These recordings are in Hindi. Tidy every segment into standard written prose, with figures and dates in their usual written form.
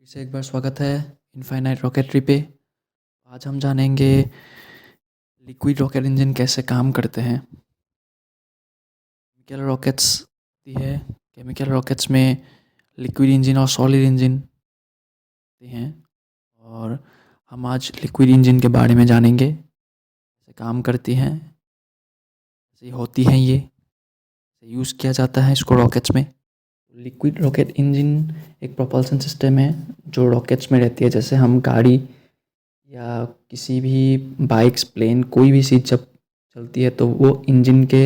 फिर से एक बार स्वागत है इनफाइनाइट रॉकेटरी पे। आज हम जानेंगे लिक्विड रॉकेट इंजन कैसे काम करते हैं। केमिकल रॉकेट्स होती है। केमिकल रॉकेट्स में लिक्विड इंजन और सॉलिड इंजन होते हैं और हम आज लिक्विड इंजन के बारे में जानेंगे, कैसे काम करती हैं, कैसे होती हैं, ये कैसे यूज़ किया जाता है इसको रॉकेट्स में। लिक्विड रॉकेट इंजन एक प्रोपल्सन सिस्टम है जो रॉकेट्स में रहती है। जैसे हम गाड़ी या किसी भी बाइक्स, प्लेन, कोई भी चीज़ जब चलती है तो वो इंजन के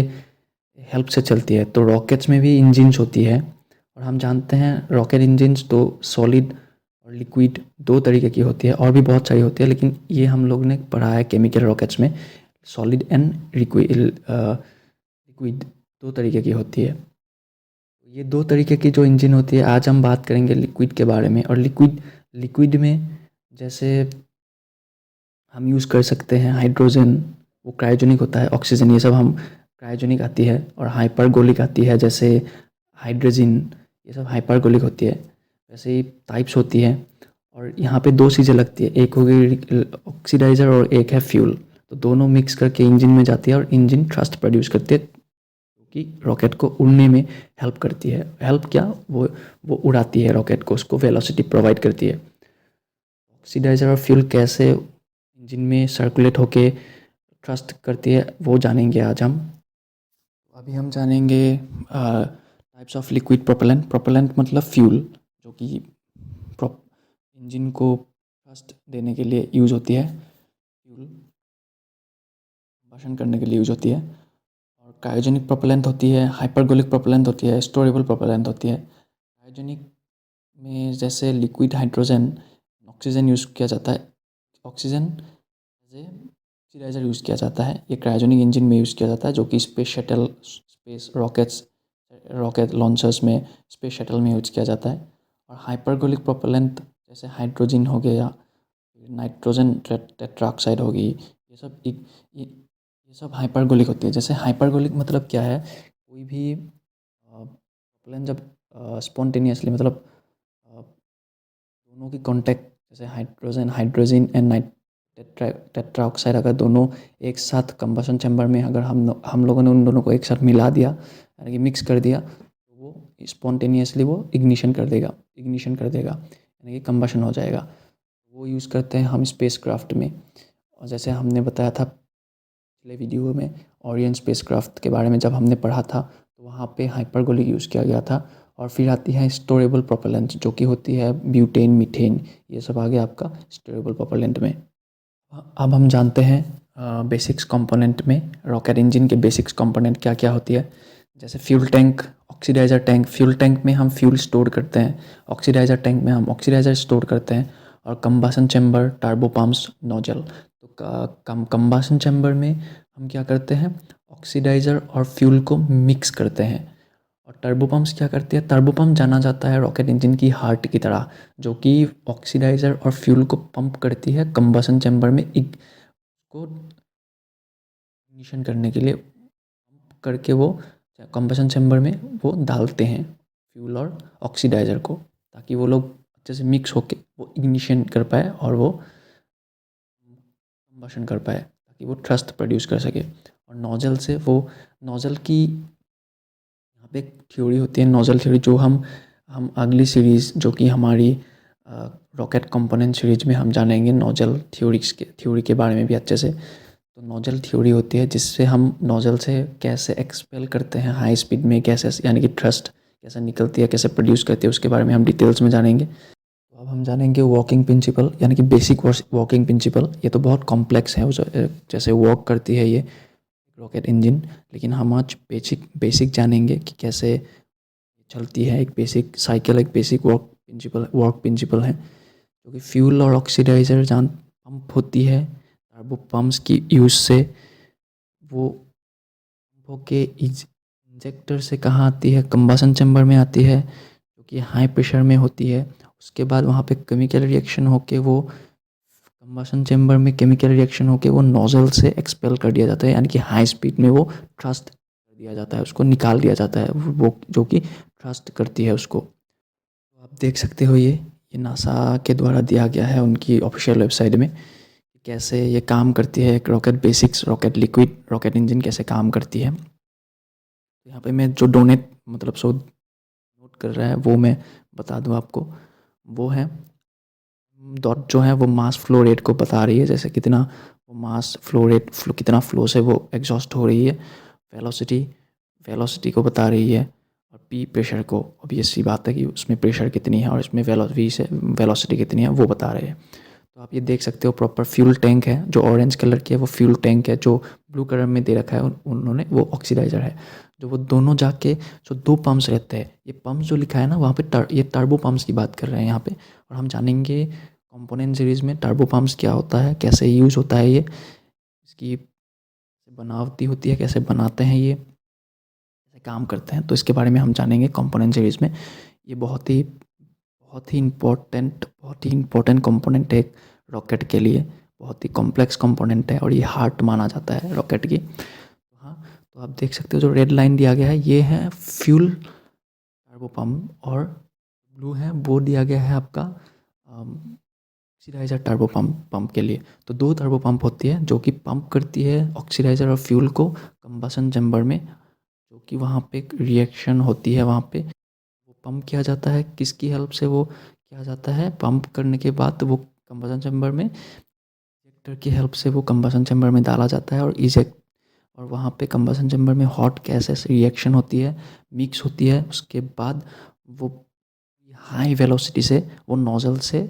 हेल्प से चलती है। तो रॉकेट्स में भी इंजन्स होती है और हम जानते हैं रॉकेट इंजन्स तो सॉलिड और लिक्विड दो तरीके की होती है, और भी बहुत सारी होती है, लेकिन ये हम लोग ने पढ़ा है केमिकल रॉकेट्स में सॉलिड एंड लिक्विड दो तरीके की होती है। ये दो तरीके की जो इंजन होती है, आज हम बात करेंगे लिक्विड के बारे में। और लिक्विड में जैसे हम यूज़ कर सकते हैं हाइड्रोजन, वो क्रायोजेनिक होता है। ऑक्सीजन, ये सब हम क्रायोजेनिक आती है। और हाइपरगोलिक आती है, जैसे हाइड्रोजन, ये सब हाइपरगोलिक होती है। वैसे ही टाइप्स होती है और यहाँ पे दो चीज़ें लगती है, एक हो गई ऑक्सीडाइज़र और एक है फ्यूल। तो दोनों मिक्स करके इंजन में जाती है और इंजन थ्रस्ट प्रोड्यूस करती है, कि रॉकेट को उड़ने में हेल्प करती है। हेल्प क्या, वो उड़ाती है रॉकेट को, उसको वेलोसिटी प्रोवाइड करती है। ऑक्सीडाइज़र और फ्यूल कैसे इंजन में सर्कुलेट होके थ्रस्ट करती है वो जानेंगे आज हम। अभी हम जानेंगे types of liquid propellant. Propellant मतलब फ्यूल, जो कि इंजन को थ्रस्ट देने के लिए यूज़ होती है। फ्यूल कंबशन करने के लिए यूज़ होती है। और क्रायोजेनिक प्रोपेलेंट होती है, हाइपरगोलिक प्रोपेलेंट होती है, स्टोरेबल प्रोपेलेंट होती है। क्रायोजेनिक में जैसे लिक्विड हाइड्रोजन, ऑक्सीजन यूज़ किया जाता है। ऑक्सीजन एज ऑक्सीडाइजर यूज़ किया जाता है। ये क्रायोजेनिक इंजन में यूज़ किया जाता है, जो कि स्पेस रॉकेट लॉन्चर्स में, स्पेस शटल में यूज़ किया जाता है। और हाइपरगोलिक प्रोपेलेंट जैसे हाइड्रोजन हो गया, नाइट्रोजन टेट्राऑक्साइड होगी, ये सब हाइपरगोलिक होती है। जैसे हाइपरगोलिक मतलब क्या है, कोई भी प्रोपेलेंट जब स्पॉन्टेनियसली, मतलब दोनों की कांटेक्ट, जैसे हाइड्रोजन एंड टेट्राऑक्साइड, अगर दोनों एक साथ कंबशन चैम्बर में, अगर हम लोगों ने उन दोनों को एक साथ मिला दिया, यानी कि मिक्स कर दिया, तो वो स्पॉन्टेनियसली वो इग्निशन कर देगा, यानी कि कंबशन हो जाएगा। वो यूज़ करते हैं हम स्पेस क्राफ्ट में। और जैसे हमने बताया था पिछले वीडियो में, ओरियन स्पेसक्राफ्ट के बारे में जब हमने पढ़ा था, तो वहाँ पे हाइपरगोलिक यूज़ किया गया था। और फिर आती है स्टोरेबल प्रोपेलेंट, जो कि होती है ब्यूटेन, मीथेन, ये सब आ गया आपका स्टोरेबल प्रोपेलेंट में। अब हम जानते हैं बेसिक्स कंपोनेंट में, रॉकेट इंजन के बेसिक्स कंपोनेंट क्या क्या होती है। जैसे fuel tank, oxidiser tank. Fuel tank में हम फ्यूल स्टोर करते हैं, ऑक्सीडाइज़र टैंक में हम ऑक्सीडाइज़र स्टोर करते हैं। और combustion chamber, turbo pumps, nozzle. तो कंबशन चैम्बर में हम क्या करते हैं, ऑक्सीडाइज़र और फ्यूल को मिक्स करते हैं। और टर्बो पम्प्स क्या करती है, टर्बो पम्प जाना जाता है रॉकेट इंजन की हार्ट की तरह, जो कि ऑक्सीडाइज़र और फ्यूल को पंप करती है कंबशन चैम्बर में, एक को इग्निशन करने के लिए पंप करके वो कंबशन चैम्बर में वो डालते हैं फ्यूल और ऑक्सीडाइज़र को, ताकि वो लोग अच्छे से मिक्स होके वो इग्निशन कर पाए और वो कंबशन कर पाए, ताकि वो थ्रस्ट प्रोड्यूस कर सके। और नोजल से वो, नोजल की यहाँ पे एक थ्योरी होती है, नोजल थ्योरी, जो हम अगली सीरीज़, जो कि हमारी रॉकेट कंपोनेंट सीरीज में हम जानेंगे नोजल थ्योरी के बारे में भी अच्छे से। तो नोजल थ्योरी होती है जिससे हम नोजल से कैसे एक्सपेल करते हैं हाई स्पीड में, कैसे, यानी कि थ्रस्ट कैसे निकलती है, कैसे प्रोड्यूस करती है, उसके बारे में हम डिटेल्स में जानेंगे। तो अब हम जानेंगे वॉकिंग प्रिंसिपल, यानी कि बेसिक वॉकिंग प्रिंसिपल। ये तो बहुत कॉम्प्लेक्स है, जैसे वॉक करती है ये रॉकेट इंजन, लेकिन हम आज बेसिक जानेंगे कि कैसे चलती है। एक बेसिक साइकिल, एक बेसिक वर्क प्रिंसिपल है, जो कि फ्यूल और ऑक्सीडाइज़र जान पंप होती है। टर्बो पम्प्स की यूज़ से वो पंप होके इंजेक्टर से कहाँ आती है, कंबशन चैम्बर में आती है, जो कि हाई प्रेशर में होती है। उसके बाद वहाँ पे केमिकल रिएक्शन होके वो कंबशन चैम्बर में केमिकल रिएक्शन होके वो नोजल से एक्सपेल कर दिया जाता है, यानी कि हाई स्पीड में वो थ्रस्ट कर दिया जाता है, उसको निकाल दिया जाता है, वो जो कि थ्रस्ट करती है उसको। तो आप देख सकते हो, ये ये नासा के द्वारा दिया गया है उनकी ऑफिशियल वेबसाइट में, कैसे ये काम करती है, एक rocket basics, rocket liquid, rocket engine कैसे काम करती है। यहाँ पे मैं जो डोनेट मतलब सो नोट कर रहा है वो मैं बता दूँ आपको, वो है डॉट जो है वो मास फ्लो रेट को बता रही है, जैसे कितना वो मास फ्लो रेट कितना फ्लो से वो एग्जॉस्ट हो रही है। वेलोसिटी को बता रही है, और पी प्रेशर को, अब ये सी बात है कि उसमें प्रेशर कितनी है और इसमें वेलोसिटी कितनी है वो बता रहे हैं। तो आप ये देख सकते हो प्रॉपर फ्यूल टैंक है, जो ऑरेंज कलर की है वो फ्यूल टैंक है, जो ब्लू कलर में दे रखा है उन्होंने वो ऑक्सीडाइजर है। जो वो दोनों जाके जो दो पंप्स रहते हैं, ये पंप्स जो लिखा है ना वहाँ पे ये टर्बो पंप्स की बात कर रहे हैं यहाँ पे। और हम जानेंगे कंपोनेंट सीरीज़ में टर्बो पंप्स क्या होता है, कैसे यूज़ होता है, ये इसकी बनावटी होती है, कैसे बनाते हैं, ये कैसे काम करते हैं, तो इसके बारे में हम जानेंगे कंपोनेंट सीरीज़ में। ये बहुत ही इम्पोर्टेंट कंपोनेंट है एक रॉकेट के लिए, बहुत ही कॉम्प्लेक्स कंपोनेंट है और ये हार्ट माना जाता है रॉकेट की। हाँ, तो आप देख सकते हो जो रेड लाइन दिया गया है ये है फ्यूल टर्बो पम्प, और ब्लू है वो दिया गया है आपका ऑक्सीडाइजर टर्बो पंप के लिए। तो दो टर्बो पंप होती है जो कि पंप करती है ऑक्सीडाइजर और फ्यूल को कंबसन चैम्बर में, जो कि वहाँ पे एक रिएक्शन होती है, वहाँ पे वो पंप किया जाता है। किसकी हेल्प से वो किया जाता है, पंप करने के बाद वो कंबसन चैम्बर में इजेक्टर की हेल्प से वो कंबसन चैम्बर में डाला जाता है और इजेक्ट, और वहाँ पे कंबसन चैम्बर में हॉट गैसेस रिएक्शन होती है, मिक्स होती है, उसके बाद वो हाई वेलोसिटी से वो नोजल से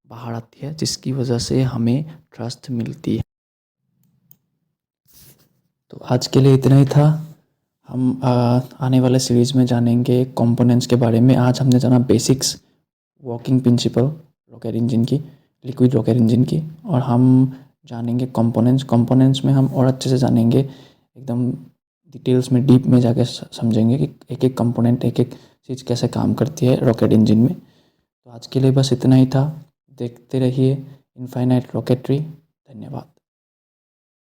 बाहर आती है, जिसकी वजह से हमें थ्रस्ट मिलती है। तो आज के लिए इतना ही था। हम आने वाले सीरीज़ में जानेंगे कंपोनेंट्स के बारे में। आज हमने जाना basics, working principle rocket engine की, लिक्विड रॉकेट इंजन की, और हम जानेंगे कंपोनेंट्स में हम और अच्छे से जानेंगे, एकदम डिटेल्स में डीप में जाके समझेंगे कि एक एक कंपोनेंट, एक एक चीज़ कैसे काम करती है रॉकेट इंजन में। तो आज के लिए बस इतना ही था। देखते रहिए इनफाइनाइट रॉकेट्री। धन्यवाद।